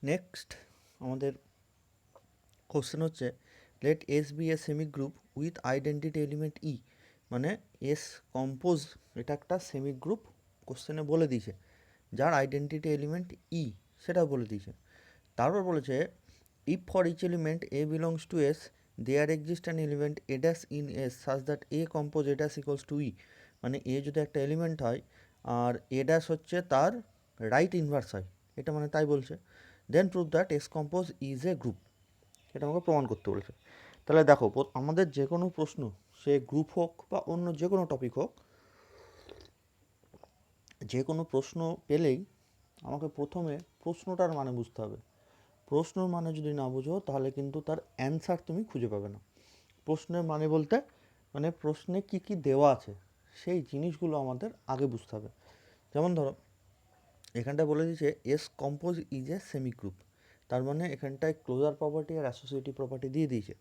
Next আমাদের question হচ্ছে let S be a semi group with identity element E, মানে S compose এটা একটা সেমি গ্রুপ কোশ্চেনে বলে দিয়েছে, যার আইডেন্টিটি এলিমেন্ট ই সেটাও বলে দিয়েছে। তারপর বলেছে if for each element A belongs to S there exist an element A dash in S such that A compose A dash equals to E, মানে এ যদি একটা এলিমেন্ট হয় আর এ ড্যাশ হচ্ছে তার রাইট ইনভার্স হয়, এটা মানে তাই বলছে। Then prove that S compose is a group, এটা আমাকে প্রমাণ করতে বলেছে। তাহলে দেখো আমাদের যে কোনো প্রশ্ন, সে গ্রুপ হোক বা অন্য যে কোনো টপিক হোক, যে কোনো প্রশ্ন পেলেই আমাকে প্রথমে প্রশ্নটার মানে বুঝতে হবে। প্রশ্নর মানে যদি না বুঝো তাহলে কিন্তু তার অ্যান্সার তুমি খুঁজে পাবে না। প্রশ্নের মানে বলতে মানে প্রশ্নে কি কি দেওয়া আছে সেই জিনিসগুলো আমাদের আগে বুঝতে হবে। যেমন ধরো এখানটায় বলে দিয়েছে S compose is a semi group, তার মানে এখানটায় ক্লোজার প্রপার্টি আর অ্যাসোসিয়েটিভ প্রপার্টি দিয়ে দিয়েছে।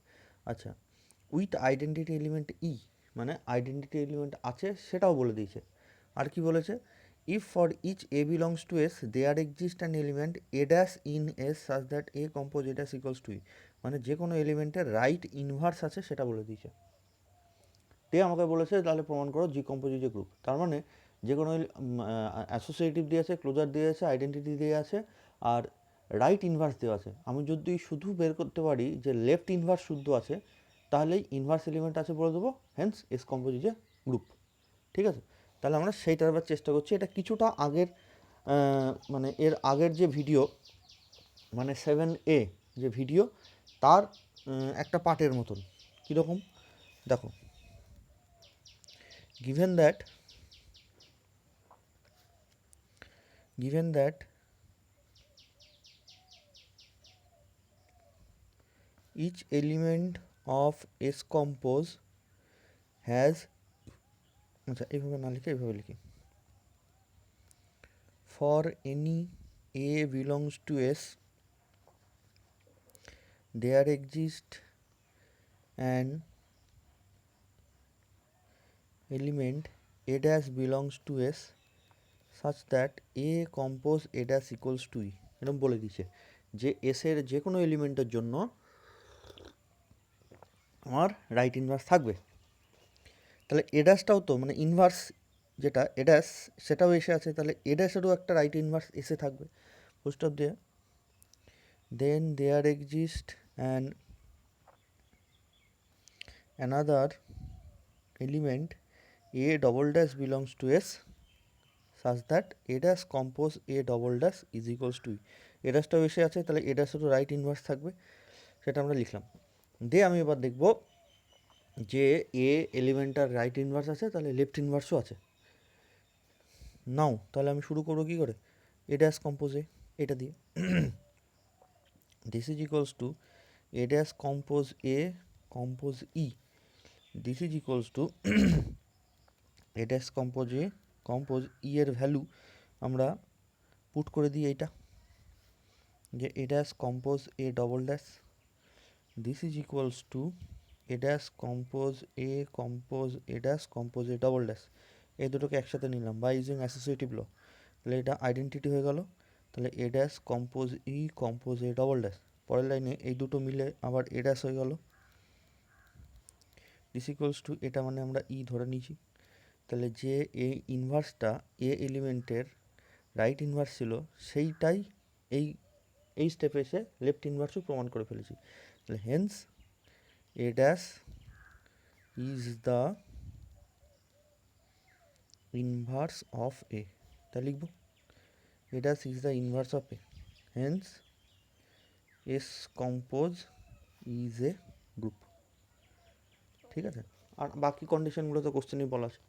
আচ্ছা, উইথ আইডেন্টিটি এলিমেন্ট ই, মানে আইডেন্টিটি এলিমেন্ট আছে সেটাও বলে দিয়েছে। আর কি বলেছে, if for each A belongs to S there exist an element A dash in S such that A compose A dash equals to E, মানে যে কোনো এলিমেন্টের রাইট ইনভার্স আছে সেটা বলে দিয়েছে। দিয়ে আমাকে বলেছে তাহলে প্রমাণ করো জি কম্পোজ ইজ এ গ্রুপ, তার মানে যে কোনো অ্যাসোসিয়েটিভ দিয়ে আছে, ক্লোজার দিয়ে আছে, আইডেন্টিটি দিয়ে আছে, আর রাইট ইনভার্স দেওয়া আছে। আমি যদি শুধু বের করতে পারি যে লেফট ইনভার্স শুদ্ধ আছে, তাহলেই ইনভার্স এলিমেন্ট আছে বলে দেবো, hence S compose is a group. ঠিক আছে, তাহলে আমরা সেইটার এবার চেষ্টা করছি। এটা কিছুটা আগের মানে এর আগের যে ভিডিও, মানে 7A যে ভিডিও, তার একটা পার্টের মতন। কীরকম দেখো, given that each element of S compose has, আচ্ছা এইভাবে না লিখে এইভাবে লিখি, for any A belongs to S there exists an element A dash belongs to S such that A compose A dash equals to E, এরকম বলে দিচ্ছে যে এস এর যে কোনো এলিমেন্টের জন্য আমার রাইট ইনভার্স থাকবে। তাহলে এ ড্যাশটাও তো মানে ইনভার্স, যেটা এ ড্যাশ সেটাও এসে আছে, তাহলে এ ড্যাশেরও একটা রাইট ইনভার্স এসে থাকবে। পোস্ট অফ দিয়ে then there exist and another element A double dash belongs to S such that A dash compose A double dash is equals to E, A ড্যাশটাও এসে আছে, তাহলে এ ড্যাশেরও রাইট ইনভার্স থাকবে, সেটা আমরা লিখলাম। দিয়ে আমি এবার দেখব যে এ এলিমেন্টটার রাইট ইনভার্স আছে, তাহলে লেফট ইনভার্সও আছে। নাও তাহলে আমি শুরু করবো কী করে, এ ড্যাশ কম্পোজ এ, এটা দিয়ে this is equals to a dash compose a compose e, this is equals to a dash compose a compose e এর ভ্যালু আমরা পুট করে দিই এইটা, যে a dash compose a double dash, this is equals to a dash compose a compose a dash compose a double dash, এই দুটোকে একসাথে নিলাম বাই ইউজিং অ্যাসোসিয়েটিভ ল, তাহলে এটা আইডেন্টিটি হয়ে গেল। তাহলে A dash compose E compose A double dash, পরের লাইনে এই দুটো মিলে আবার এ ড্যাশ হয়ে গেল, দিস ইকুয়ালস টু এটা মানে আমরা ই ধরে নিয়েছি। তাহলে যে এই ইনভার্সটা এ এলিমেন্টের রাইট ইনভার্স ছিল সেইটাই এই এই স্টেপে এসে লেফট ইনভার্সও প্রমাণ করে ফেলেছি। তাহলে hence A dash is the inverse of A, তাই লিখব A dash is the inverse of A, hence S compose is a group. ঠিক আছে, আর বাকি কন্ডিশনগুলো তো কোশ্চেনই বলা আছে।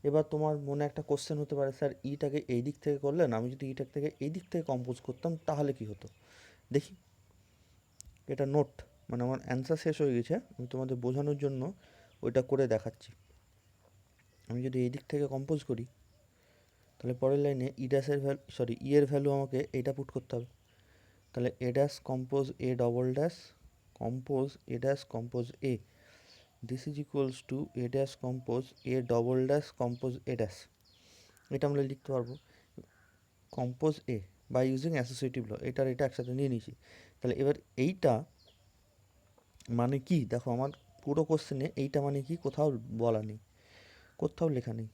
এবার তোমার মনে একটা কোশ্চেন হতে পারে, স্যার ইটাকে এই দিক থেকে করলেন, আমি যদি ইটার থেকে এই দিক থেকে কম্পোজ করতাম তাহলে কি হতো। দেখি, এটা নোট, মানে আমার অ্যান্সার শেষ হয়ে গেছে, আমি তোমাদের বোঝানোর জন্য ওইটা করে দেখাচ্ছি। আমি যদি এই দিক থেকে কম্পোজ করি তাহলে পরের লাইনে ই ড্যাশের ভ্যালু ই এর ভ্যালু আমাকে এইটা পুট করতে হবে। তাহলে A dash compose A double dash compose A dash compose A, this is equals to A dash compose A double dash compose A dash, এটা আমরা লিখতে পারবো compose A, by using associative law, এটার এটা একসাথে নিয়ে নিয়েছি। তাহলে এবার এইটা মানে কি, দেখো আমার পুরো কোশ্চেনে এইটা মানে কি কোথাও বলা নেই, কোথাও লেখা নেই।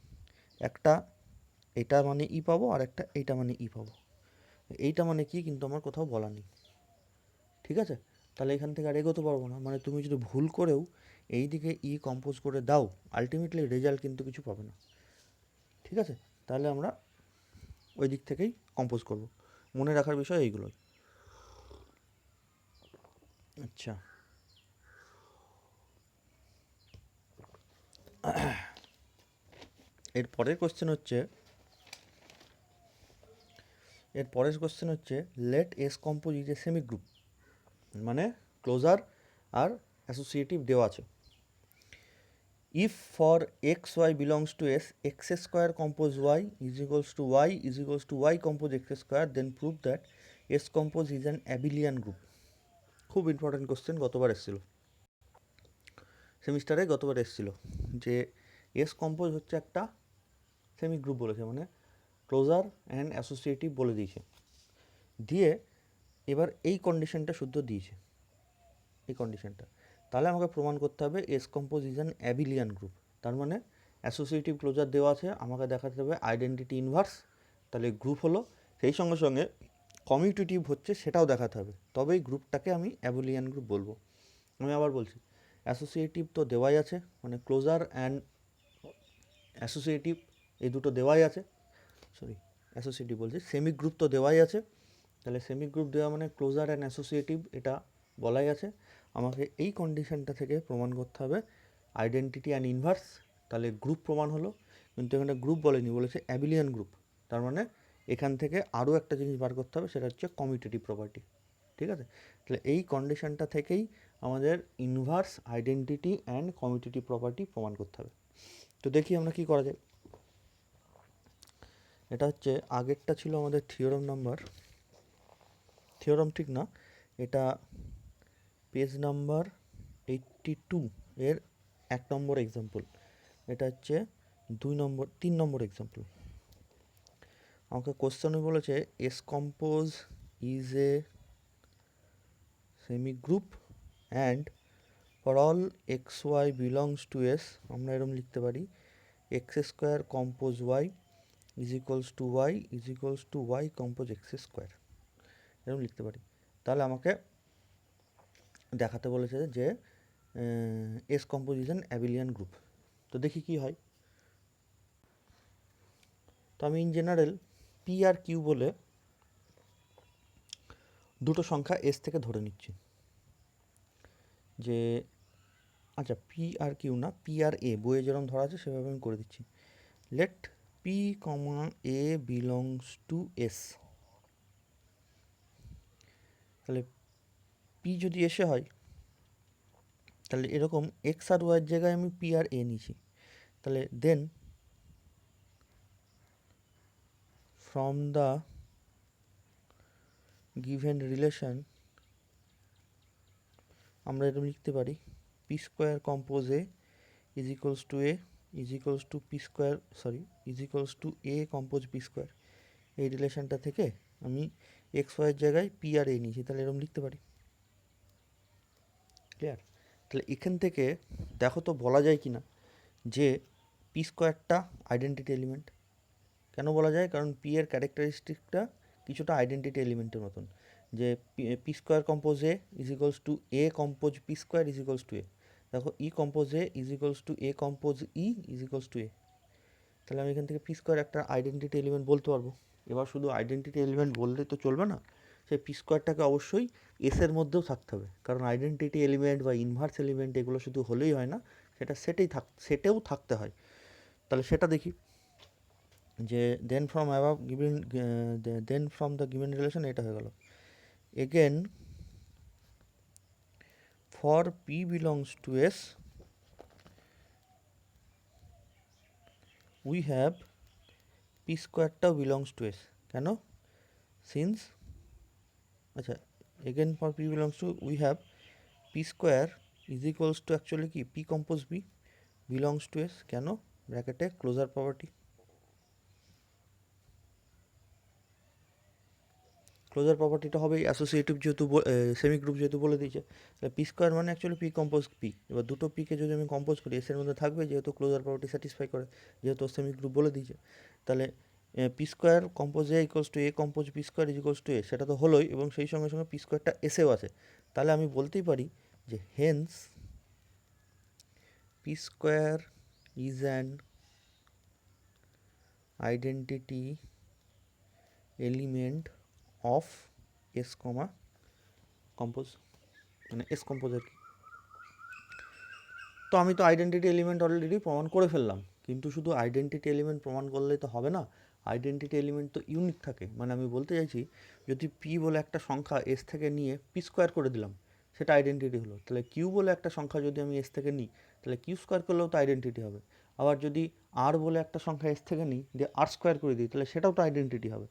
একটা এটা মানে ই পাবো, আর একটা এইটা মানে ই পাবো। এইটা মানে কি কিন্তু আমার কোথাও বলা নেই, ঠিক আছে? তাহলে এখান থেকে আর এগোতে পারবো না। মানে তুমি যদি ভুল করেও এই দিকে ই কম্পোজ করে দাও, আলটিমেটলি রেজাল্ট কিন্তু কিছু পাবে না, ঠিক আছে? তাহলে আমরা ওই দিক থেকেই কম্পোজ করব। মনে রাখার বিষয় এইগুলোই। আচ্ছা, এর পরের কোশ্চেন হচ্ছে let S compose is a semi group, মানে ক্লোজার আর অ্যাসোসিয়েটিভ দেওয়া আছে। If for X Y belongs to S, X square compose Y is equals to Y compose x square, then prove that S compose is an abelian group. খুব important question, গতবার এসেছিল সেমিস্টারে, গতবার এসেছিল যে এস কম্পোজ হচ্ছে একটা semi group বলেছে, মানে ক্লোজার অ্যান্ড অ্যাসোসিয়েটিভ বলে দিয়েছে। দিয়ে এবার এই কন্ডিশনটা শুদ্ধ দিয়েছে, এই কন্ডিশনটা। তাহলে আমাকে প্রমাণ করতে হবে S compose is an abelian group. তার মানে অ্যাসোসিয়েটিভ ক্লোজার দেওয়া আছে, আমাকে দেখাতে হবে আইডেন্টিটি ইনভার্স, তাহলে গ্রুপ হলো। সেই সঙ্গে সঙ্গে কমিউটেটিভ হচ্ছে সেটাও দেখাতে হবে, তবেই গ্রুপটাকে আমি অ্যাবিলিয়ান গ্রুপ বলবো। আমি আবার বলছি, অ্যাসোসিয়েটিভ তো দেওয়াই আছে, মানে ক্লোজার অ্যান্ড অ্যাসোসিয়েটিভ এই দুটো দেওয়াই আছে, সরি অ্যাসোসিয়েটিভ বলছি, সেমি গ্রুপ তো দেওয়াই আছে। তাহলে সেমি গ্রুপ দেওয়া মানে ক্লোজার অ্যান্ড অ্যাসোসিয়েটিভ এটা বলাই আছে। আমাকে এই কন্ডিশনটা থেকে প্রমাণ করতে হবে আইডেন্টিটি অ্যান্ড ইনভার্স, তাহলে গ্রুপ প্রমাণ হলো। কিন্তু এখানে গ্রুপ বলেনি, বলেছে অ্যাবিলিয়ান গ্রুপ। তার মানে এখান থেকে আরও একটা জিনিস বার করতে হবে, সেটা হচ্ছে কমিউটেটিভ প্রপার্টি, ঠিক আছে? তাহলে এই কন্ডিশনটা থেকেই আমাদের inverse, identity and commutative property প্রমাণ করতে হবে। তো দেখি আমরা কি করা যায়। এটা হচ্ছে আগেরটা ছিল আমাদের থিওরাম নাম্বার, থিওরাম ঠিক না, এটা পেজ নাম্বার 82 এর 1 নম্বর এক্সাম্পল। এটা হচ্ছে 3 নম্বর এক্সাম্পল। আমাকে কোশ্চেনে বলেছে S compose is a semi group and for all X Y belongs to S, আমরা এরকম লিখতে পারি X square compose Y is equals to Y compose x square, এরকম লিখতে পারি। তাহলে আমাকে দেখাতে বলেছে যে এস কম্পোজিশন অ্যাবিলিয়ান গ্রুপ। তো দেখি কি হয়। তো আমি ইন জেনারেল পি আর কিউ বলে দুটো সংখ্যা এস থেকে ধরে নিচ্ছি যে, আচ্ছা পি আর কিউ না, পি আর এ, বইয়ে যেরকম ধরা আছে সেভাবে আমি করে দিচ্ছি। Let P comma A belongs to S. তাহলে পি যদি এসে হয়, তাহলে এরকম এক্স আর ওয়াইয়ের জায়গায় আমি পি আর এ নিয়েছি। তাহলে দেন ফ্রম দ্য গিভেন রিলেশন আমরা এরকম লিখতে পারি P square compose A is equals to A is equals to P square, sorry is equals to A compose P square. এই রিলেশনটা থেকে আমি এক্স ওয়াইয়ের জায়গায় পি আর এ নিয়েছি, তাহলে এরকম লিখতে পারি। ক্লিয়ার? তাহলে এখান থেকে দেখো তো বলা যায় কি না যে পি স্কোয়ারটা আইডেন্টিটি এলিমেন্ট। কেন বলা যায়? কারণ পি এর ক্যারেক্টারিস্টিকটা কিছুটা আইডেন্টিটি এলিমেন্টের মতন, যে P square compose A is equals to A compose P square is equals to A. দেখো E compose A is equals to A compose E is equals to A. তাহলে আমি এখান থেকে পি স্কোয়ার একটা identity element বলতে পারবো। এবার শুধু আইডেন্টিটি এলিমেন্ট বললে তো চলবে না, সেই পি স্কোয়ারটাকে অবশ্যই এসের মধ্যেও থাকতে হবে, কারণ আইডেন্টিটি এলিমেন্ট বা ইনভার্স এলিমেন্ট এগুলো শুধু হলেই হয় না, সেটা সেটেও থাকতে হয়। তাহলে সেটা দেখি যে then from above given, then from the given relation এটা হয়ে গেল। Again for P belongs to S we have P স্কোয়ারটাও বিলংস টু এস। কেন? সিন্স, আচ্ছা again for P belongs to we have P square is equals to actually কি P compose B belongs to S. কেন? ব্র্যাকেটে closure property. Closure প্রপার্টিটা হবে associative, যেহেতু semi group যেহেতু বলে দিয়েছে, তাহলে পি স্কোয়ার মানে অ্যাকচুয়ালি পি কম্পোজ পি। এবার দুটো পিকে যদি আমি কম্পোজ করি এসের মধ্যে থাকবে, যেহেতু ক্লোজার প্রপার্টি স্যাটিসফাই করে, যেহেতু সেমি গ্রুপ বলে দিয়েছে, তাহলে P square compose A equals to A compose P square is equals to A, সেটা তো হলোই, এবং সেই সঙ্গে সঙ্গে পি স্কোয়ারটা এসেও আছে। তাহলে আমি বলতেই পারি যে hence P square is an identity element of S comma compose, মানে এস কম্পোজ আর কি। তো আমি তো আইডেন্টিটি এলিমেন্ট অলরেডি প্রমাণ করে ফেললাম, কিন্তু শুধু আইডেন্টিটি এলিমেন্ট প্রমাণ করলেই তো হবে না, আইডেন্টিটি এলিমেন্ট তো ইউনিক থাকে। মানে আমি বলতে চাইছি, যদি পি বলে একটা সংখ্যা এস থেকে নিয়ে পি স্কোয়ার করে দিলাম, সেটা আইডেন্টিটি হলো। তাহলে কিউ বলে একটা সংখ্যা যদি আমি এস থেকে নিই, তাহলে কিউ স্কোয়ার করলেও তো আইডেন্টিটি হবে। আবার যদি আর বলে একটা সংখ্যা এস থেকে নিই, দিয়ে আর স্কোয়ার করে দিই, তাহলে সেটাও তো আইডেন্টিটি হবে।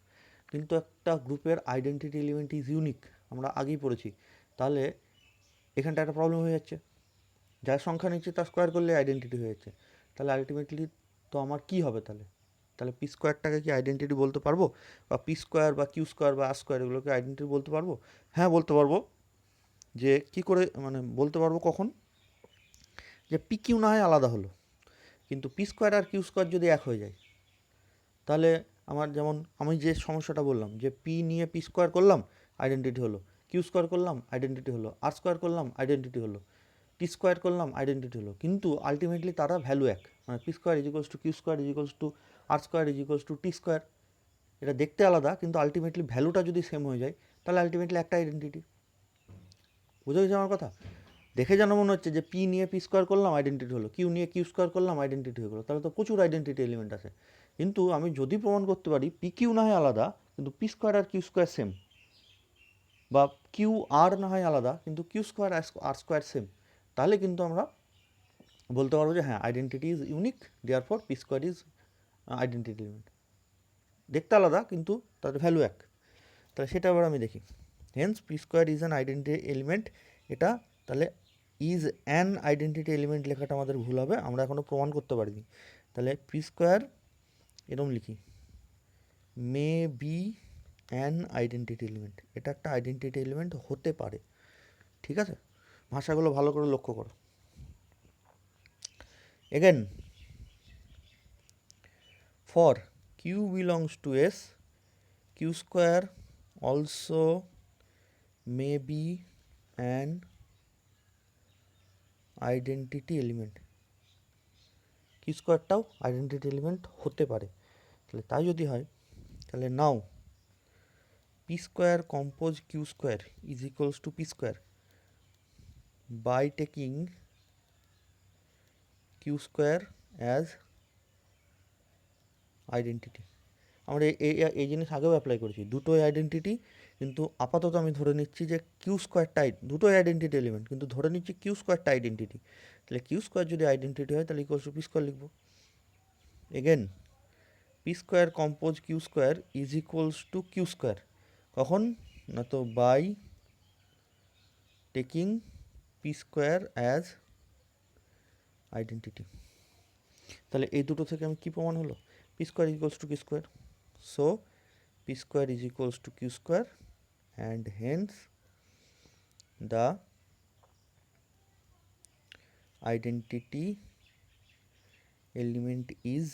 কিন্তু একটা গ্রুপের আইডেন্টিটি এলিমেন্ট ইজ ইউনিক, আমরা আগেই পড়েছি। তাহলে এখানটা একটা প্রবলেম হয়ে যাচ্ছে, যার সংখ্যা নিচ্ছে তার স্কোয়ার করলে আইডেন্টিটি হয়ে যাচ্ছে। তাহলে আলটিমেটলি তো আমার কি হবে তাহলে? তাহলে পি স্কোয়ারটাকে কি আইডেন্টিটি বলতে পারবো, বা পি স্কোয়ার বা কিউ স্কোয়ার বা আর স্কোয়ার এগুলোকে আইডেন্টিটি বলতে পারবো? হ্যাঁ বলতে পারবো। যে কি করে মানে বলতে পারবো কখন? যে পি কিউ না হয় আলাদা হলো, কিন্তু পি স্কোয়ার আর কিউ স্কোয়ার যদি এক হয়ে যায়, তাহলে আমার যেমন আমি যে সমস্যাটা বললাম, যে পি নিয়ে পি স্কোয়ার করলাম আইডেন্টিটি হলো, কিউ স্কোয়ার করলাম আইডেন্টিটি হলো, আর স্কোয়ার করলাম আইডেন্টিটি হলো, টি স্কোয়ার করলাম আইডেন্টিটি হলো, কিন্তু আলটিমেটলি তারা ভ্যালু এক। মানে P square is equals to Q square is equals to R square is equals to T square. এটা দেখতে আলাদা, কিন্তু আলটিমেটলি ভ্যালুটা যদি সেম হয়ে যায়, তাহলে আলটিমেটলি একটা আইডেন্টিটি। বুঝে গেছে আমার কথা? দেখে যেন মনে হচ্ছে যে পি নিয়ে পি স্কোয়ার করলাম আইডেন্টিটি হলো, কিউ নিয়ে কিউ স্কোয়ার করলাম আইডেন্টিটি হয়ে গেলো, তাহলে তো প্রচুর আইডেন্টিটি এলিমেন্ট আছে। কিন্তু আমি যদি প্রমাণ করতে পারি পি কিউ না হয় আলাদা, কিন্তু পি স্কোয়ার আর কিউ স্কোয়ার সেম, বা কিউ আর না হয় আলাদা কিন্তু কিউ স্কোয়ার আর স্কোয়ার সেম, তাহলে কিন্তু আমরা বলতে পারবো যে হ্যাঁ identity is unique, therefore P square is identity element. দেখতে আলাদা কিন্তু তাদের ভ্যালু এক। তাহলে সেটা আবার আমি দেখি। Hence P square is an identity element, এটা তাহলে ইজ অ্যান আইডেন্টিটি এলিমেন্ট লেখাটা আমাদের ভুল হবে, আমরা এখনও প্রমাণ করতে পারিনি। তাহলে পি স্কোয়ার এরকম লিখি, may be an identity element, এটা একটা আইডেন্টিটি এলিমেন্ট হতে পারে। ঠিক আছে, ভাষাগুলো ভালো করে লক্ষ্য করো। Again, for q belongs to s, q square also may be an identity element, q স্কোয়ারটাও আইডেন্টিটি এলিমেন্ট হতে পারে। তাহলে তাই যদি হয়, তাহলে now p square compose Q square is equals to P square by taking q square as identity. আমরা এই জিনিস আগেও অ্যাপ্লাই করেছি, দুটোই আইডেন্টিটি, কিন্তু আপাতত আমি ধরে নিচ্ছি যে কিউ স্কোয়ারটা, দুটোই আইডেন্টিটি এলিমেন্ট কিন্তু ধরে নিচ্ছি কিউ স্কোয়ারটা আইডেন্টিটি। তাহলে কিউ স্কোয়ার যদি আইডেন্টিটি হয় তাহলে ইকুয়ালস টু পি স্কোয়ার লিখবো। Again, P square compose Q square is equals to Q square, কখন না তো by taking P square as identity. তাহলে এই দুটো থেকে আমি কী প্রমাণ হলো? P square equals to Q square, so P square is equals to Q square, and hence the identity element is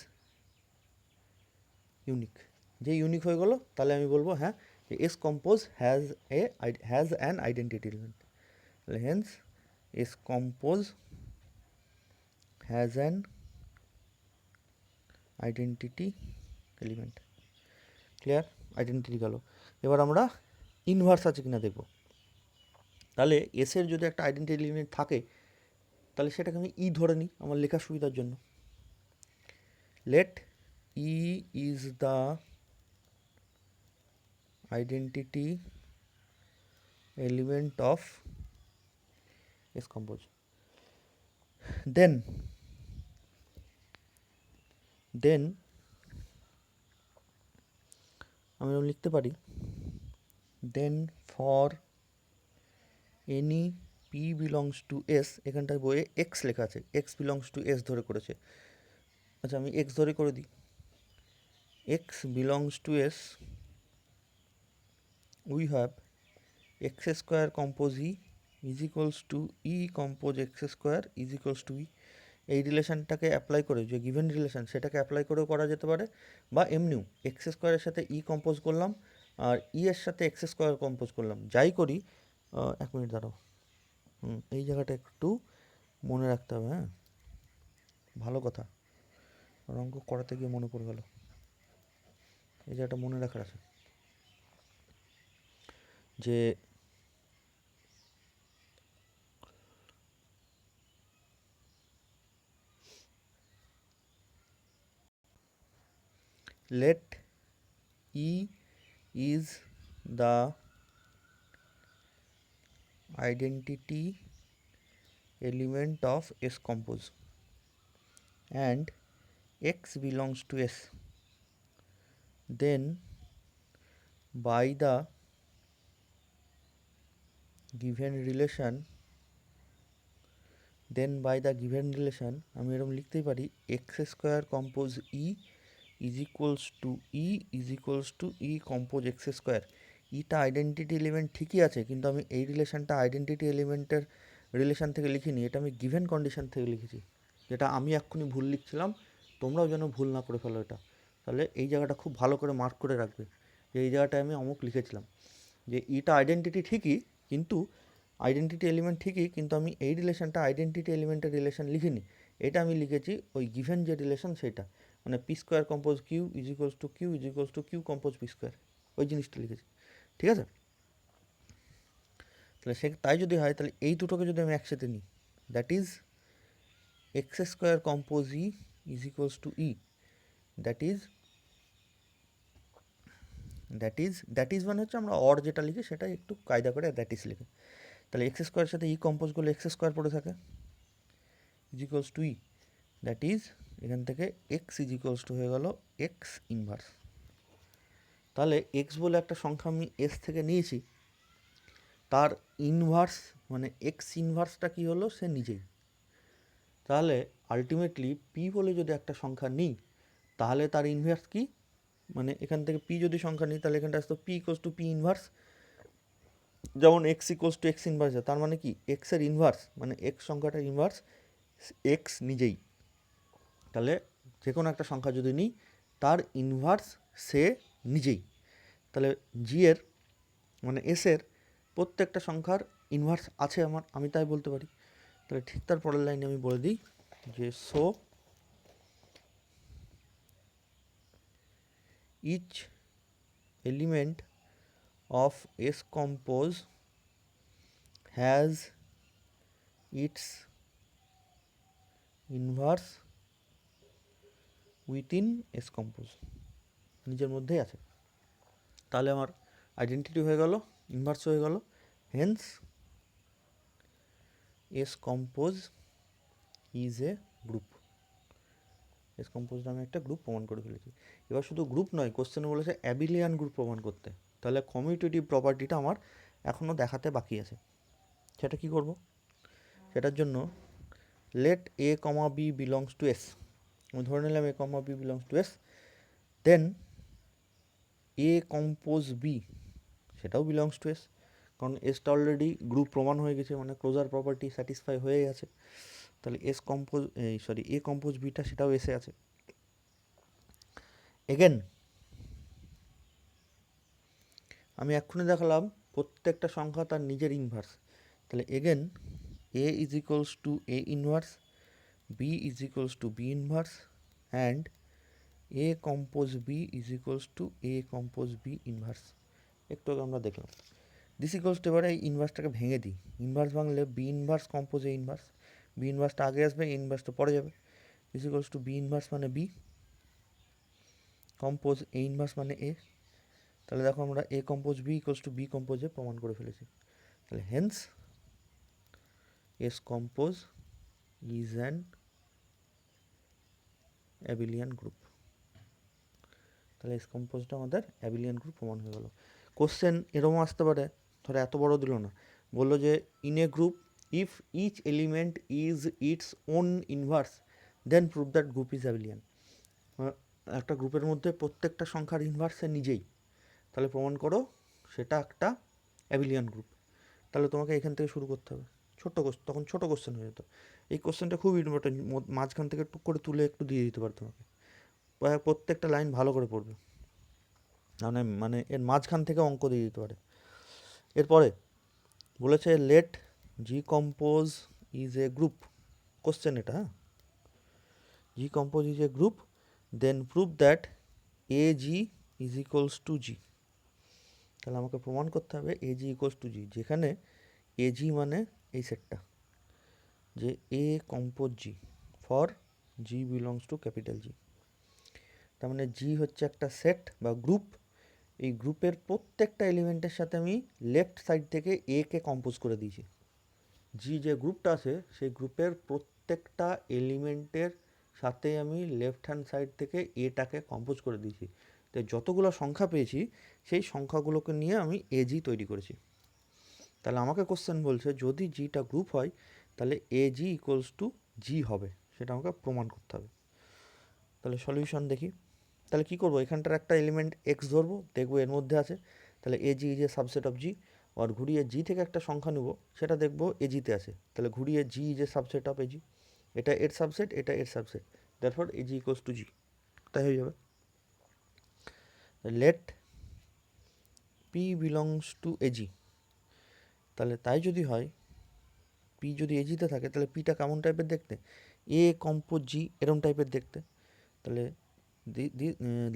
unique। যে ইউনিক হয়ে গেল, তাহলে আমি বলবো হ্যাঁ যে S compose has an identity element. তাহলে hence S compose has an identity element. Clear? Identity গেল। এবার আমরা ইনভার্স আছে কিনা দেখব। তাহলে এসের যদি একটা আইডেন্টিটি এলিমেন্ট থাকে, তাহলে সেটাকে আমি ই ধরে নিই আমার লেখার সুবিধার জন্য। Let E is the identity element of S compose, then আমি লিখতে পারি then for any p belongs to s, এখানটায় বইয়ে x লেখা আছে, x belongs to s ধরে করেছে, আচ্ছা আমি x ধরে করে দিই, x belongs to s we have x square compose E is equals to e compose x square is equals to e. এই রিলেশনটাকে অ্যাপ্লাই করে, যে গিভেন রিলেশন সেটাকে অ্যাপ্লাই করেও করা যেতে পারে, বা এমনিও এক্স স্কোয়ারের সাথে ই কম্পোজ করলাম আর ই এর সাথে এক্স স্কোয়ার কম্পোজ করলাম, যাই করি। এক মিনিট দাঁড়াও, এই জায়গাটা একটু মনে রাখতে হবে। হ্যাঁ, ভালো কথা, অঙ্ক করাতে গিয়ে মনে পড়ে গেল, এই জায়গাটা মনে রাখার আছে যে let E is the identity element of S compose and X belongs to S, then by the given relation আমি এরকম লিখতেই পারি X square compose E is equals to e compose x square. Eta identity element ঠিকই আছে, কিন্তু আমি এই রিলেশনটা আইডেন্টিটি এলিমেন্টের রিলেশন থেকে লিখিনি, এটা আমি গিভেন কন্ডিশন থেকে লিখেছি, যেটা আমি এক্ষুনি ভুল লিখছিলাম, তোমরাও যেন ভুল না করে ফেলো এটা। তাহলে এই জায়গাটা খুব ভালো করে মার্ক করে রাখবে যে এই জায়গাটায় আমি অমুক লিখেছিলাম, যে ইটা আইডেন্টিটি ঠিকই, কিন্তু আইডেন্টিটি এলিমেন্ট ঠিকই, কিন্তু আমি এই রিলেশনটা আইডেন্টিটি এলিমেন্টের রিলেশন লিখিনি, এটা আমি লিখেছি ওই গিভেন যে রিলেশন সেটা, মানে P square compose Q is equals to Q compose P square, ওই জিনিসটা লিখেছি। ঠিক আছে, তাহলে তাই যদি হয় তাহলে এই দুটোকে যদি আমি একসাথে নিই, that is x square compose E is equals to E, that is মানে হচ্ছে আমরা অর যেটা লিখি সেটা একটু কায়দা করে দ্যাট ইজ লিখে, তাহলে এক্স স্কোয়ারের সাথে ই কম্পোজ করলে এক্স স্কোয়ার পড়ে থাকে is equals to E, that is এখান থেকে এক্স ইজ ইকুয়ালস টু হয়ে গেল এক্স ইনভার্স। তাহলে এক্স বলে একটা সংখ্যা আমি এস থেকে নিয়েছি, তার ইনভার্স মানে এক্স ইনভার্সটা কী হলো, সে নিজেই। তাহলে আলটিমেটলি পি বলে যদি একটা সংখ্যা নিই, তাহলে তার ইনভার্স কি, মানে এখান থেকে পি যদি সংখ্যা নিই তাহলে এখানটা আসতো p equals to p inverse, যেমন x equals to x inverse, তার মানে কি এক্সের ইনভার্স মানে এক্স সংখ্যাটার ইনভার্স এক্স নিজেই। তাহলে যে কোনো একটা সংখ্যা যদি নিই তার ইনভার্স সে নিজেই, তাহলে জি এর মানে এস এর প্রত্যেকটা সংখ্যার ইনভার্স আছে আমার, আমি তাই বলতে পারি। তাহলে ঠিক তার পরের লাইনে আমি বলে দিই যে so each element of S compose has its inverse within S compose, নিজের মধ্যেই আছে। তাহলে আমার আইডেন্টিটি হয়ে গেল, ইনভার্স হয়ে গেল, hence S compose is a group. S compose নামে একটা গ্রুপ প্রমাণ করে ফেলেছি। এবার শুধু গ্রুপ নয়, কোশ্চেনে বলেছে অ্যাবিলিয়ান গ্রুপ প্রমাণ করতে, তাহলে কমিউটেটিভ প্রপার্টিটা আমার এখনও দেখাতে বাকি আছে। সেটা কি করব, সেটার জন্য let a comma b belongs to s, আমি ধরে নিলাম a comma b belongs to s, then a compose b সেটাও বিলংস টু এস, কারণ এসটা অলরেডি গ্রুপ প্রমাণ হয়ে গেছে, মানে ক্লোজার প্রপার্টি স্যাটিসফাই হয়ে গেছে। তাহলে এ কম্পোজ বিটা সেটাও এসে আছে। এগেন আমি এক্ষুনি দেখালাম প্রত্যেকটা সংখ্যা তার নিজের ইনভার্স, তাহলে again A is equals to A inverse, B is equals to B inverse, and A compose B is equals to A compose B inverse. একটু আগে আমরা দেখলাম দিস ইকুয়ালস টু, এবারে এই ইনভার্সটাকে ভেঙে দিই, ইনভার্স ভাঙলে বি ইনভার্স কম্পোজ এ inverse, b ইনভার্সটা আগে আসবে, এ ইনভার্সটা পরে যাবে, this equals to B inverse মানে বি কম্পোজ এ ইনভার্স মানে এ। তাহলে দেখো আমরা a compose b equals to b compose a প্রমাণ করে ফেলেছি। তাহলে hence S compose is an abelian group. তাহলে এস কম্পোজটা আমাদের অ্যাবিলিয়ান গ্রুপ প্রমাণ হয়ে গেল। কোশ্চেন এরকম আসতে পারে, ধরো এত বড় দিল না, বললো যে in a group if each element is its own inverse then prove that group is abelian. একটা গ্রুপের মধ্যে প্রত্যেকটা সংখ্যার ইনভার্স নিজেই, তাহলে প্রমাণ করো সেটা একটা অ্যাবিলিয়ান গ্রুপ। তাহলে তোমাকে এখান থেকে শুরু করতে হবে। তখন ছোট কোশ্চেন হয়ে যেত। এই কোশ্চেনটা খুব ইম্পর্টেন্ট, মাঝখান থেকে টুক করে তুলে একটু দিয়ে দিতে পারে তোমাকে। প্রত্যেকটা লাইন ভালো করে পড়বে, মানে এর মাঝখান থেকে অঙ্ক দিয়ে দিতে পারে। এরপরে বলেছে let g compose is a group, question এটা, হ্যাঁ, g compose is a group, then prove that a g is equals to g. তাহলে আমাকে প্রমাণ করতে হবে এ জি ইকুয়ালস টু জি, যেখানে এ জি মানে এই সেটটা, যে a compose g for g belongs to capital g. তার মানে জি হচ্ছে একটা সেট বা গ্রুপ, এই গ্রুপের প্রত্যেকটা এলিমেন্টের সাথে আমি লেফট সাইড থেকে এ কে কম্পোজ করে দিয়েছি। জি যে গ্রুপটা আছে সেই গ্রুপের প্রত্যেকটা এলিমেন্টের সাথে আমি লেফট হ্যান্ড সাইড থেকে এটাকে কম্পোজ করে দিয়েছি। তো যতগুলো সংখ্যা পেয়েছি সেই সংখ্যাগুলোকে নিয়ে আমি এ জি তৈরি করেছি। তাহলে আমাকে কোশ্চেন বলছে যদি জিটা গ্রুপ হয় তাহলে এ জি ইকুয়ালস টু জি হবে, সেটা আমাকে প্রমাণ করতে হবে। তাহলে সলিউশন দেখি। তাহলে কী করবো, এখানটার একটা এলিমেন্ট এক্স ধরবো, দেখবো এর মধ্যে আছে, তাহলে a g is a subset of g. আর ঘুরিয়ে জি থেকে একটা সংখ্যা নেবো, সেটা দেখবো এ জিতে আছে, তাহলে ঘুরিয়ে g is a subset of a g. এটা এর সাবসেট, এটা এর subset, therefore a g equals to g. তাই হয়ে যাবে। Let p belongs to a g. তাহলে তাই যদি হয়, পি যদি এ জিতে থাকে তাহলে পিটা কেমন টাইপের দেখতে, এ কম্পোজ জি এরম টাইপের দেখতে। তাহলে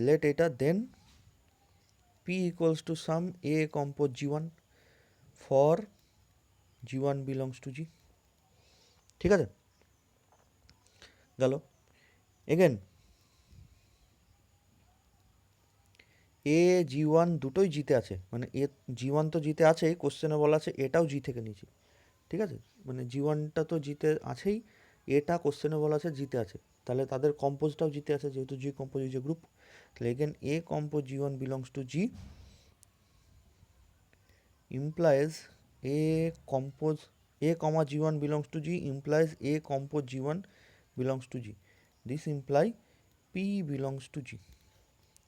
লেট এটা then p equals to some a compose g one for g one belongs to g. ঠিক আছে, গেল। এগেন এ জি ওয়ান দুটোই জিতে আছে, মানে এ জি ওয়ান তো জিতে আছেই, কোশ্চেনে বলা আছে এটাও জি থেকে নিয়েছি। ঠিক আছে, মানে জি ওয়ানটা তো জিতে আছেই, এটা কোশ্চেনে বলা আছে জিতে আছে, তাহলে তাদের কম্পোজটাও জিতে আছে, যেহেতু g compose is a group. তাহলে again a compose g one belongs to g implies a compose a comma g1 belongs to g implies a compose g1 belongs to g. This imply p belongs to g.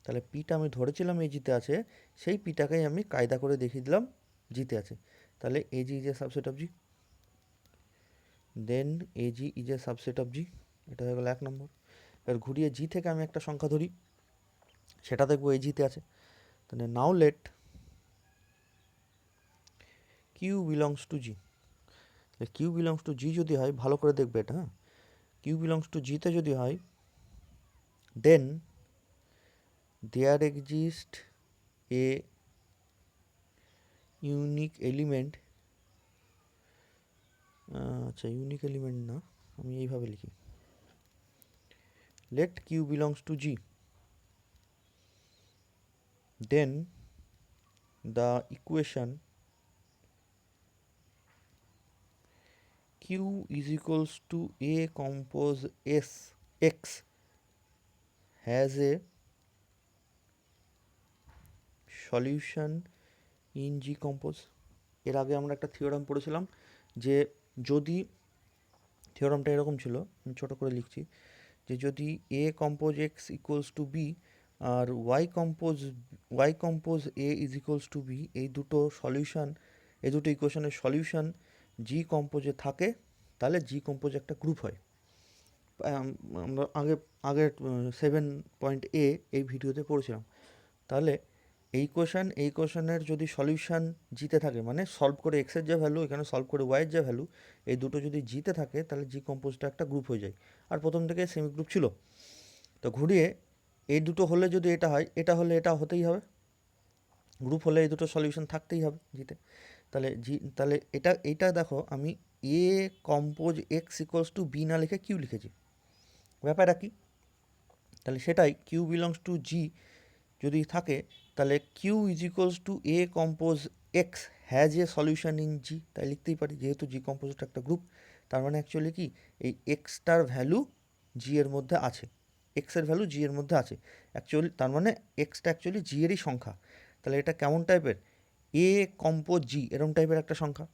তাহলে পিটা আমি ধরেছিলাম এ জিতে আছে, সেই পিটাকেই আমি কায়দা করে দেখিয়ে দিলাম জিতে আছে। তাহলে a g is a subset of g, then a g is a subset of g, এটা হয়ে গেল 1 নম্বর। এবার ঘুরিয়ে জি থেকে আমি একটা সংখ্যা ধরি, সেটা দেখবো এ জিতে আছে। তাহলে now let q belongs to g. Q belongs to g যদি হয়, ভালো করে দেখবে এটা, হ্যাঁ, কিউ বিলংস টু জিতে যদি হয়, then there exist a unique element, আচ্ছা ইউনিক এলিমেন্ট না, আমি এইভাবে লিখি, let q belongs to g, then the equation q is equals to A compose s x has a solution in g compose. এর আগে আমরা একটা থিওরাম পড়েছিলাম, যে যদি থিওরামটা এরকম ছিল, আমি ছোটো করে লিখছি, যে যদি a compose x equals to b আর y compose A is equals to b, এই দুটো সলিউশন, এই দুটো ইকুয়েশনের সলিউশন জি কম্পোজে থাকে, তাহলে জি কম্পোজ একটা গ্রুপ হয়। আমরা আগের 7.a এই ভিডিওতে পড়েছিলাম। তাহলে এই কোয়েশনের যদি সলিউশন জিতে থাকে, মানে সলভ করে এক্সের যে ভ্যালু এখানে সলভ করে ওয়াইয়ের যে ভ্যালু, এই দুটো যদি জিতে থাকে তাহলে জি কম্পোজটা একটা গ্রুপ হয়ে যায়। আর প্রথম থেকে সেমি গ্রুপ ছিল, তো ঘুরিয়ে এই দুটো হলে যদি এটা হয়, এটা হলে এটা হতেই হবে, গ্রুপ হলে এই দুটো সলিউশন থাকতেই হবে জিতে। তাহলে এইটা দেখো, আমি a compose x equals to b না লিখে কিউ লিখেছি, ব্যাপারটা কি? তাহলে সেটাই, কিউ বিলংস টু জি যদি থাকে তাহলে q is equals to A compose x has a solution in g, তাই লিখতেই পারি, যেহেতু জি কম্পোজটা একটা গ্রুপ। তার মানে অ্যাকচুয়ালি কি, এই এক্সটার ভ্যালু জি এর মধ্যে আছে, এক্সের ভ্যালু জি এর মধ্যে আছে অ্যাকচুয়ালি, তার মানে এক্সটা অ্যাকচুয়ালি জি এরই সংখ্যা। তাহলে এটা কেমন টাইপের, এ কম্পোজ জি এরম টাইপের একটা সংখ্যা,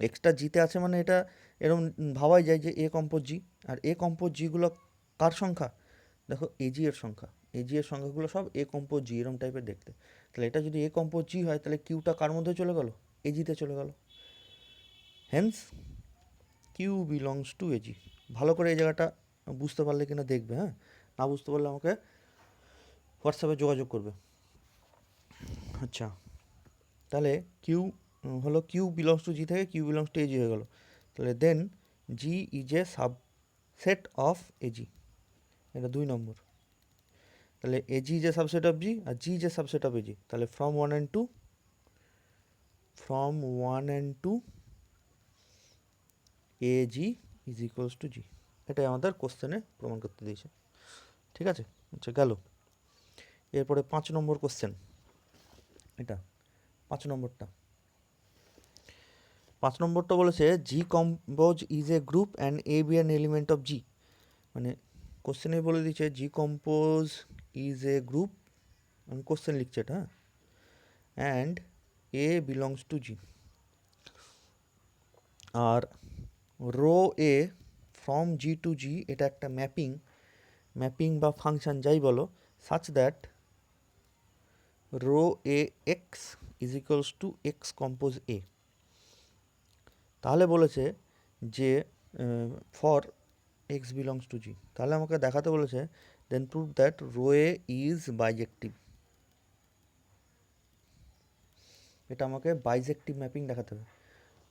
এক্সটা জিতে আছে মানে এটা এরম ভাবাই যায় যে a compose G. R A compose জিগুলো কার সংখ্যা, দেখো এজি এর সংখ্যা, এজি এর সংখ্যাগুলো সব এ কম্পোজ জি এরম টাইপের দেখতে। তাহলে এটা যদি এ কম্পোজ জি হয় তাহলে কিউটা কার মধ্যে চলে গেল, এজিতে চলে গেল। Hence Q belongs to AG. ভালো করে এই জায়গাটা বুঝতে পারলে কিনা দেখবে, হ্যাঁ, না বুঝতে পারলে আমাকে হোয়াটসঅ্যাপে যোগাযোগ করবে। আচ্ছা, তাহলে কিউ হলো কিউ বিলংস টু জি থেকে কিউ বিলংস টু এজি হয়ে গেল। তাহলে then g is a subset of a g, এটা 2 নম্বর। তাহলে a g is a subset of g আর g is a subset of a g. তাহলে from one and two a g is equals to g. এটাই আমাদের কোশ্চেনে প্রমাণ করতে দিয়েছে। ঠিক আছে, আচ্ছা গেল। এরপরে 5 নম্বর কোশ্চেন, এটা 5 নম্বরটা। 5 নম্বরটা বলেছে g compose is a group and a be an element of g. মানে কোশ্চেনে বলে দিচ্ছে g compose is a group, আমি কোশ্চেন লিখছি এটা, হ্যাঁ, and a belongs to g. আর rho a from g to g এটা একটা ম্যাপিং বা ফাংশন যাই বলো, such that rho a x is equals to x compose a. তাহলে বলেছে যে for x belongs to g, তাহলে আমাকে দেখাতে বলেছে then prove that rho A is bijective. এটা আমাকে বাইজেক্টিভ ম্যাপিং দেখাতে হবে।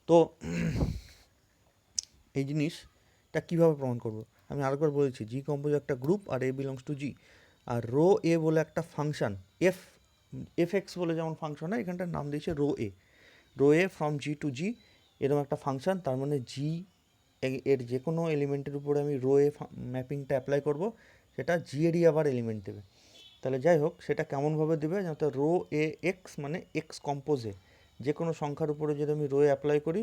তো এই জিনিসটা কীভাবে প্রমাণ করব, আমি আরেকবার বলেছি জি কম্পোজ একটা গ্রুপ আর এ বিলংস টু জি, আর রো এ বলে একটা ফাংশন এফ এক্স বলে যেমন ফাংশন হয়, এখানটার নাম দিয়েছে rho a from g to g, এরকম একটা ফাংশন। তার মানে জি এর যে কোনো এলিমেন্টের উপরে আমি রো এ ম্যাপিংটা অ্যাপ্লাই করব, সেটা জি এরই আবার এলিমেন্ট দেবে। তাহলে যাই হোক, সেটা কেমনভাবে দেবে, যাতে রো এ এক্স মানে এক্স কম্পোজে যে কোনো সংখ্যার উপরে যদি আমি রো অ্যাপ্লাই করি,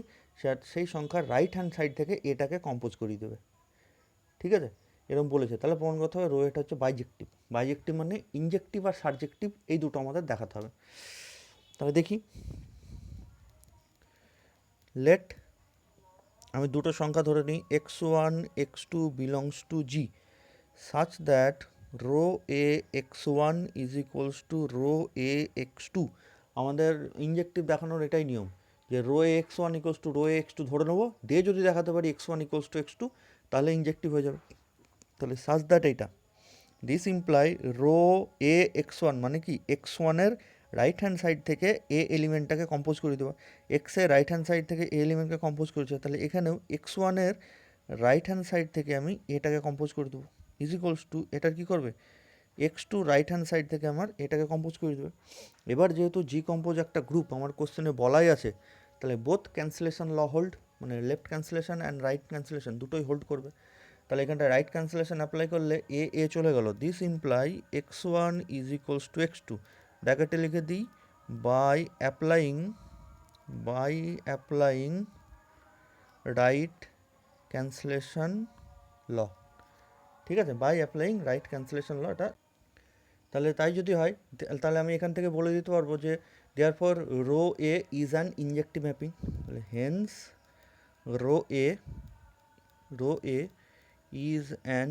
সেই সংখ্যার রাইট হ্যান্ড সাইড থেকে এটাকে কম্পোজ করিয়ে দেবে। ঠিক আছে, এরকম বলেছে। তাহলে প্রমাণ করতে হবে রো এটা হচ্ছে বাইজেক্টিভ মানে ইনজেক্টিভ আর সাবজেক্টিভ এই দুটো আমাদের দেখাতে হবে। তাহলে দেখি, লেট আমি দুটো সংখ্যা ধরে নিই, x1 x2 belongs to G such that rho A x1 is equals to rho A x2। আমাদের ইনজেক্টিভ দেখানোর এটাই নিয়ম যে rho A x1 equals to rho A x2 ধরে নেবো, দিয়ে যদি দেখাতে পারি x1 ইকুয়ালস টু x2 তাহলে ইনজেক্টিভ হয়ে যাবে। তাহলে সাচ দ্যাট এইটা, this imply rho A x1 মানে কি x1-এর রাইট হ্যান্ড সাইড থেকে এ এলিমেন্টটাকে কম্পোজ করে দেওয়া, এক্সের রাইট হ্যান্ড সাইড থেকে এ এলিমেন্টকে কম্পোজ করেছে, তাহলে এখানেও x1-এর রাইট হ্যান্ড সাইড থেকে আমি এটাকে কম্পোজ করে দেবো, ইজ ইকুয়ালস টু এটার কী করবে x2 রাইট হ্যান্ড সাইড থেকে আমার এটাকে কম্পোজ করে দেবে। এবার যেহেতু জি কম্পোজ একটা গ্রুপ আমার কোশ্চেনে বলাই আছে, তাহলে বোথ ক্যান্সেলেশন ল হোল্ড, মানে left cancellation and right cancellation দুটোই হোল্ড করবে। তাহলে এখানটা রাইট ক্যান্সেলেশন অ্যাপ্লাই করলে এ চলে গেল, this imply x1 is equals two x2, ব্র্যাকেটে লিখে দিই বাই অ্যাপ্লাইং রাইট ক্যান্সেলেশন ল। ঠিক আছে, বাই অ্যাপ্লাইং রাইট ক্যান্সেলেশন ল এটা। তাহলে তাই যদি হয় তাহলে আমি এখান থেকে বলে দিতে পারবো যে therefore rho A is an injective mapping. তাহলে hence rho A is an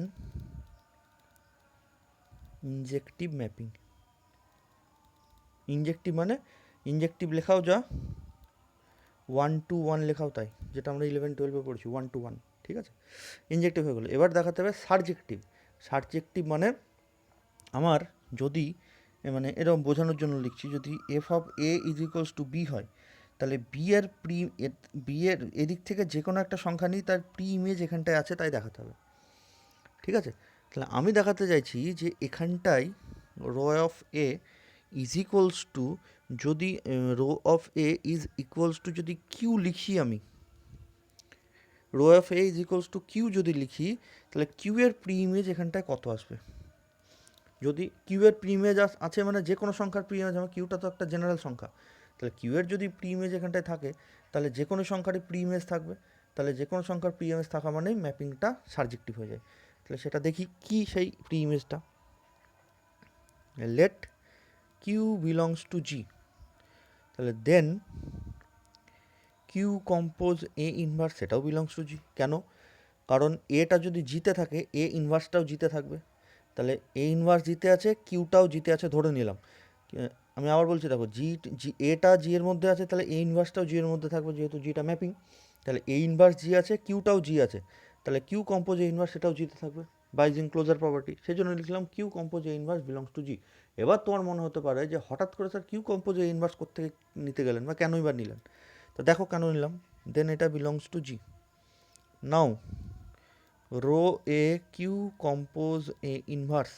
injective mapping. Injective মানে ইনজেক্টিভ লেখাও যা 1-1 লেখাও তাই, যেটা আমরা 11-12 পড়ছি 1-1। ঠিক আছে, ইনজেক্টিভ হয়ে গেলো। এবার দেখাতে হবে সাবজেক্টিভ মানে আমার যদি মানে এরকম বোঝানোর জন্য লিখছি, যদি F of A is equals to B হয়, তাহলে বি এর এদিক থেকে যে কোনো একটা সংখ্যা নিই, তার প্রি ইমেজ এখানটায় আছে তাই দেখাতে হবে। ঠিক আছে, তাহলে আমি দেখাতে চাইছি যে এখানটায় rho of A is equals to, যদি rho of A is equals to যদি কিউ লিখি, আমি rho of A is equals to q যদি লিখি, তাহলে কিউ এর প্রি ইমেজ এখানটায় কত আসবে। যদি কিউ এর প্রি ইমেজ আছে মানে যে কোনো সংখ্যার প্রি ইমেজ, আমার কিউটা তো একটা জেনারেল সংখ্যা, তাহলে কিউ এর যদি প্রি ইমেজ এখানটায় থাকে তাহলে যে কোনো সংখ্যারই প্রি ইমেজ থাকবে, তাহলে যে কোনো সংখ্যার প্রি ইমেজ থাকা মানেই ম্যাপিংটা সাবজেক্টিভ হয়ে যায়। তাহলে সেটা দেখি কি সেই প্রি ইমেজটা, late q belongs to g, তাহলে দেন কিউ কম্পোজ এ ইনভার্স সেটাও বিলংস টু জি। কেন? কারণ এটা যদি জিতে থাকে এ ইনভার্সটাও জিতে থাকবে, তাহলে এ ইনভার্স জিতে আছে কিউটাও জিতে আছে ধরে নিলাম, আমি আবার বলছি, দেখো জি এটা জি এর মধ্যে আছে, তাহলে এ ইনভার্সটাও জি এর মধ্যে থাকবে, যেহেতু জিটা ম্যাপিং। তাহলে এ ইনভার্স জি আছে, কিউটাও জি আছে, তাহলে কিউ কম্পোজ এ ইনভার্স সেটাও জিতে থাকবে, বাইজিং ক্লোজার প্রপার্টি। সেই জন্য লিখলাম q compose A inverse belongs to g. এবার তোমার মনে হতে পারে যে হঠাৎ করে স্যার কিউ কম্পোজ এ ইনভার্স কোত্থেকে নিতে গেলেন বা কেনই বা নিলেন? তো দেখো কেন নিলাম। দেন এটা belongs to G. Now rho A Q compose A inverse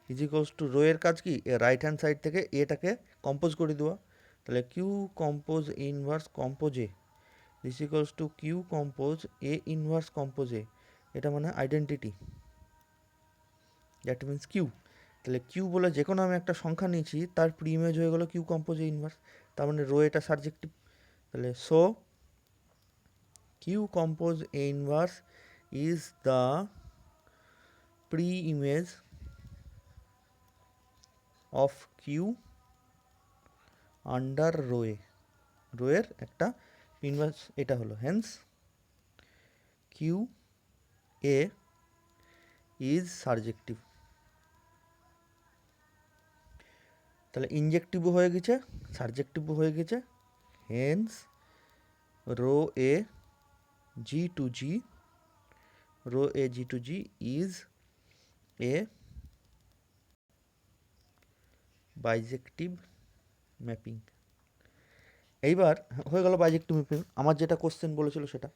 is equals to, rho এর কাজ কি, রাইট হ্যান্ড সাইড থেকে এটাকে কম্পোজ করে দেওয়া। তাহলে q compose A inverse compose A this equals to Q compose A inverse compose a. এটা মানে আইডেন্টিটি, দ্যাট মিনস কিউ। তাহলে কিউ বলে যে কোনো আমি একটা সংখ্যা নিয়েছি, তার প্রি ইমেজ হয়ে গেলো কিউ কম্পোজ এ ইনভার্স, তার মানে রো এটা সাবজেক্টিভ। তাহলে so q compose A inverse is the pre image of q under রোয়ে, রোয়ের একটা ইনভার্স এটা হলো, hence q a is subjective. তাহলে ইনজেক্টিভও হয়ে গেছে, সাবজেক্টিভও হয়ে গেছে, hence rho a g to g, rho a g to g is a bijective mapping. এইবার হয়ে গেল বাইজেক্টিভ ম্যাপিং, আমার যেটা কোশ্চেন বলেছিল সেটা।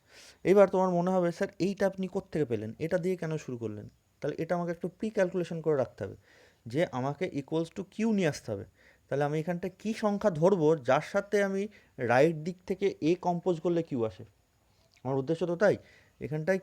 এইবার তোমার মনে হবে স্যার এইটা আপনি কোত্থেকে পেলেন, এটা দিয়ে কেন শুরু করলেন? তাহলে এটা আমাকে একটু প্রি ক্যালকুলেশন করে রাখতে হবে, যে আমাকে ইকুয়ালস টু কিউ নিয়ে আসতে হবে। তাহলে আমি এখানটা কী সংখ্যা ধরবো যার সাথে আমি রাইট দিক থেকে এ কম্পোজ করলে কিউ আসে, আমার উদ্দেশ্য তো তাই। এখানটায়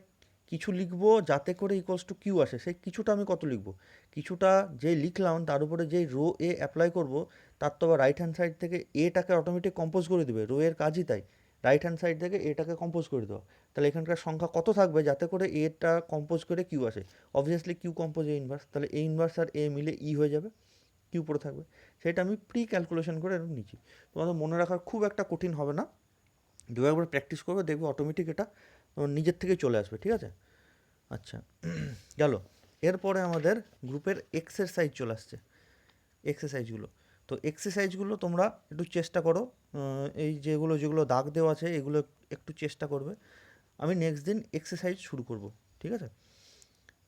কিছু লিখবো যাতে করে ইকুয়ালস টু কিউ আসে, সেই কিছুটা আমি কত লিখবো? কিছুটা যেই লিখলাম তার উপরে যেই রো এ অ্যাপ্লাই করব, তার তো আবার রাইট হ্যান্ড সাইড থেকে এটাকে অটোমেটিক কম্পোজ করে দেবে, রো এর কাজই তাই, রাইট হ্যান্ড সাইড থেকে এটাকে কম্পোজ করে দেওয়া। তাহলে এখানকার সংখ্যা কত থাকবে যাতে করে এটা কম্পোজ করে কিউ আসে? Obviously Q compose A inverse, তাহলে এ ইনভার্স আর এ মিলে ই হয়ে যাবে, কিউ পড়ে থাকবে। সেটা আমি প্রি ক্যালকুলেশন করে নিচ্ছি, তোমাদের মনে রাখার খুব একটা কঠিন হবে না। দু একবার প্র্যাকটিস করবে, দেখবে অটোমেটিক এটা তোমার নিজের থেকেই চলে আসবে, ঠিক আছে? আচ্ছা, গেল। এরপরে আমাদের গ্রুপের এক্সারসাইজ চলে আসছে, এক্সারসাইজগুলো। তো এক্সারসাইজগুলো তোমরা একটু চেষ্টা করো, এই যেগুলো যেগুলো দাগ দেওয়া আছে এগুলো একটু চেষ্টা করবে। আমি নেক্সট দিন এক্সারসাইজ শুরু করব, ঠিক আছে?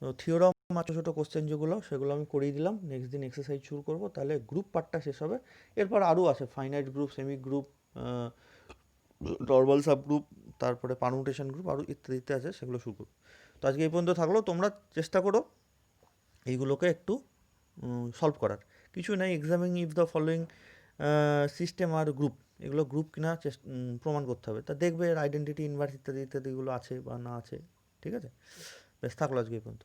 তো থিওরাম ছোটো ছোটো কোশ্চেন যেগুলো সেগুলো আমি করিয়ে দিলাম, নেক্সট দিন এক্সারসাইজ শুরু করব, তাহলে গ্রুপ পার্টটা শেষ হবে। এরপর আরও আছে, finite group, semi group, normal sub group, তারপরে পারমুটেশন গ্রুপ, আরও ইত্যাদিতে আছে, সেগুলো শুরু করব। তো আজকে এই পর্যন্ত থাকলো, তোমরা চেষ্টা করো এইগুলোকে একটু সলভ করার। কিছু নাই, examining if the following system are group, এগুলো গ্রুপ কিনা প্রমাণ করতে হবে। তা দেখবে এর আইডেন্টিটি, ইনভার্স ইত্যাদি ইত্যাদিগুলো আছে বা না আছে, ঠিক আছে? বেশ, থাকলো আজকে এই পর্যন্ত।